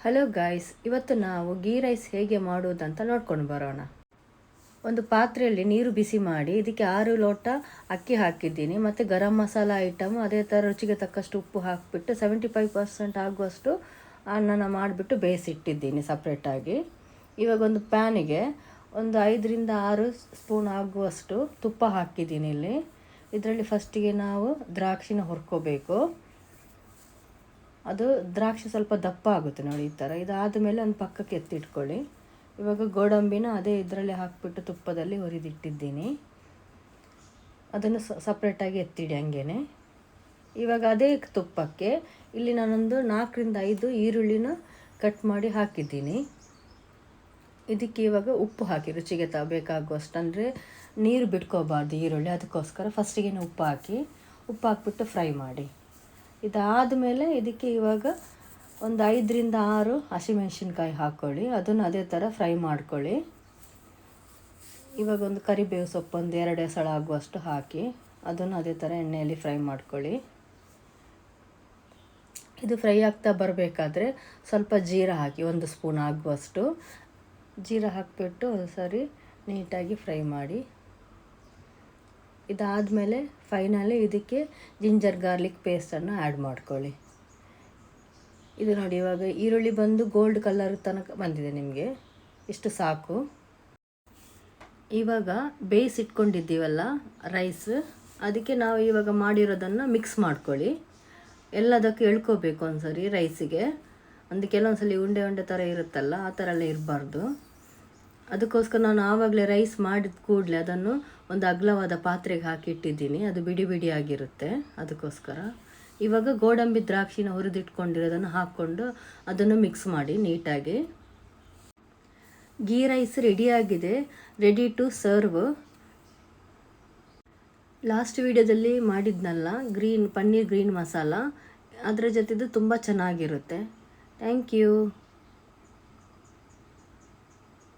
Hello guys, ಇವತ್ತು ನಾವು ghee rice ಹೇಗೆ ಮಾಡುವುದಂತ ನೋಡ್ಕೊಂಡು ಬರೋಣ. ಒಂದು ಪಾತ್ರೆಯಲ್ಲಿ ನೀರು ಬಿಸಿ ಮಾಡಿ ಇದಕ್ಕೆ 6 ಲೋಟ ಅಕ್ಕಿ ಹಾಕಿದ್ದೀನಿ. ಮತ್ತು ಗರಂ ಮಸಾಲ ಐಟಮ್, ಅದೇ ಥರ ರುಚಿಗೆ ತಕ್ಕಷ್ಟು ಉಪ್ಪು ಹಾಕಿಬಿಟ್ಟು 75% ಆಗುವಷ್ಟು ಅನ್ನನ ಮಾಡಿಬಿಟ್ಟು ಬೇಯಿಸಿಟ್ಟಿದ್ದೀನಿ ಸಪ್ರೇಟಾಗಿ. ಇವಾಗ ಒಂದು ಪ್ಯಾನಿಗೆ ಒಂದು 5ರಿಂದ 6 ಸ್ಪೂನ್ ಆಗುವಷ್ಟು ತುಪ್ಪ ಹಾಕಿದ್ದೀನಿ ಇಲ್ಲಿ. ಇದರಲ್ಲಿ ಫಸ್ಟಿಗೆ ನಾವು ದ್ರಾಕ್ಷಿನ ಹುರ್ಕೋಬೇಕು. ಅದು ದ್ರಾಕ್ಷಿ ಸ್ವಲ್ಪ ದಪ್ಪ ಆಗುತ್ತೆ ನೋಡಿ, ಈ ಥರ. ಇದಾದ ಮೇಲೆ ಒಂದು ಪಕ್ಕಕ್ಕೆ ಎತ್ತಿಟ್ಕೊಳ್ಳಿ. ಇವಾಗ ಗೋಡಂಬಿನ ಅದೇ ಇದರಲ್ಲಿ ಹಾಕಿಬಿಟ್ಟು ತುಪ್ಪದಲ್ಲಿ ಹುರಿದಿಟ್ಟಿದ್ದೀನಿ. ಅದನ್ನು ಸಪ್ರೇಟಾಗಿ ಎತ್ತಿಡಿ ಹಂಗೇ. ಇವಾಗ ಅದೇ ತುಪ್ಪಕ್ಕೆ ಇಲ್ಲಿ ನಾನೊಂದು 4ರಿಂದ 5 ಈರುಳ್ಳಿನ ಕಟ್ ಮಾಡಿ ಹಾಕಿದ್ದೀನಿ. ಇದಕ್ಕೆ ಇವಾಗ ಉಪ್ಪು ಹಾಕಿ ರುಚಿಗೆ ಬೇಕಾಗುವಷ್ಟು, ಅಂದರೆ ನೀರು ಬಿಟ್ಕೋಬಾರ್ದು ಈರುಳ್ಳಿ, ಅದಕ್ಕೋಸ್ಕರ ಫಸ್ಟಿಗೆ ಉಪ್ಪು ಹಾಕಿಬಿಟ್ಟು ಫ್ರೈ ಮಾಡಿ. ಇದಾದ ಮೇಲೆ ಇದಕ್ಕೆ ಇವಾಗ ಒಂದು 5ರಿಂದ 6 ಹಸಿಮೆಣಸಿನ್ಕಾಯಿ ಹಾಕ್ಕೊಳ್ಳಿ. ಅದನ್ನು ಅದೇ ಥರ ಫ್ರೈ ಮಾಡ್ಕೊಳ್ಳಿ. ಇವಾಗ ಒಂದು ಕರಿಬೇವು ಸೊಪ್ಪು ಒಂದು 2 ಎಸಳು ಆಗುವಷ್ಟು ಹಾಕಿ ಅದನ್ನು ಅದೇ ಥರ ಎಣ್ಣೆಯಲ್ಲಿ ಫ್ರೈ ಮಾಡ್ಕೊಳ್ಳಿ. ಇದು ಫ್ರೈ ಆಗ್ತಾ ಬರಬೇಕಾದ್ರೆ ಸ್ವಲ್ಪ ಜೀರ ಹಾಕಿ 1 ಸ್ಪೂನ್ ಆಗುವಷ್ಟು ಜೀರ ಹಾಕಿಬಿಟ್ಟು ಒಂದು ಸರಿ ನೀಟಾಗಿ ಫ್ರೈ ಮಾಡಿ. ಇದಾದಮೇಲೆ ಫೈನಲಿ ಇದಕ್ಕೆ ಜಿಂಜರ್ ಗಾರ್ಲಿಕ್ ಪೇಸ್ಟನ್ನು ಆ್ಯಡ್ ಮಾಡ್ಕೊಳ್ಳಿ. ಇದು ನೋಡಿ, ಇವಾಗ ಈರುಳ್ಳಿ ಬಂದು ಗೋಲ್ಡ್ ಕಲರ್ ತನಕ ಬಂದಿದೆ, ನಿಮಗೆ ಇಷ್ಟು ಸಾಕು. ಇವಾಗ ಬೇಯಿಸಿಟ್ಕೊಂಡಿದ್ದೀವಲ್ಲ ರೈಸ್, ಅದಕ್ಕೆ ನಾವು ಇವಾಗ ಮಾಡಿರೋದನ್ನು ಮಿಕ್ಸ್ ಮಾಡ್ಕೊಳ್ಳಿ. ಎಲ್ಲದಕ್ಕೂ ಎಳ್ಕೋಬೇಕು ಒಂದ್ಸರಿ ರೈಸಿಗೆ. ಕೆಲವೊಂದ್ಸಲಿ ಉಂಡೆ ಉಂಡೆ ಥರ ಇರುತ್ತಲ್ಲ, ಆ ಥರ ಎಲ್ಲ ಇರಬಾರ್ದು. ಅದಕ್ಕೋಸ್ಕರ ನಾನು ಆವಾಗಲೇ ರೈಸ್ ಮಾಡಿದ ಕೂಡಲೇ ಅದನ್ನು ಒಂದು ಅಗಲವಾದ ಪಾತ್ರೆಗೆ ಹಾಕಿಟ್ಟಿದ್ದೀನಿ. ಅದು ಬಿಡಿ ಬಿಡಿಯಾಗಿರುತ್ತೆ, ಅದಕ್ಕೋಸ್ಕರ. ಇವಾಗ ಗೋಡಂಬಿ ದ್ರಾಕ್ಷಿನ ಹುರಿದಿಟ್ಕೊಂಡಿರೋದನ್ನು ಹಾಕ್ಕೊಂಡು ಅದನ್ನು ಮಿಕ್ಸ್ ಮಾಡಿ ನೀಟಾಗಿ. ಗೀ ರೈಸ್ ರೆಡಿಯಾಗಿದೆ, ರೆಡಿ ಟು ಸರ್ವ್. ಲಾಸ್ಟ್ ವಿಡಿಯೋದಲ್ಲಿ ಮಾಡಿದ್ನಲ್ಲ ಪನ್ನೀರ್ ಗ್ರೀನ್ ಮಸಾಲ, ಅದರ ಜೊತೆದು ತುಂಬ ಚೆನ್ನಾಗಿರುತ್ತೆ. Thank you.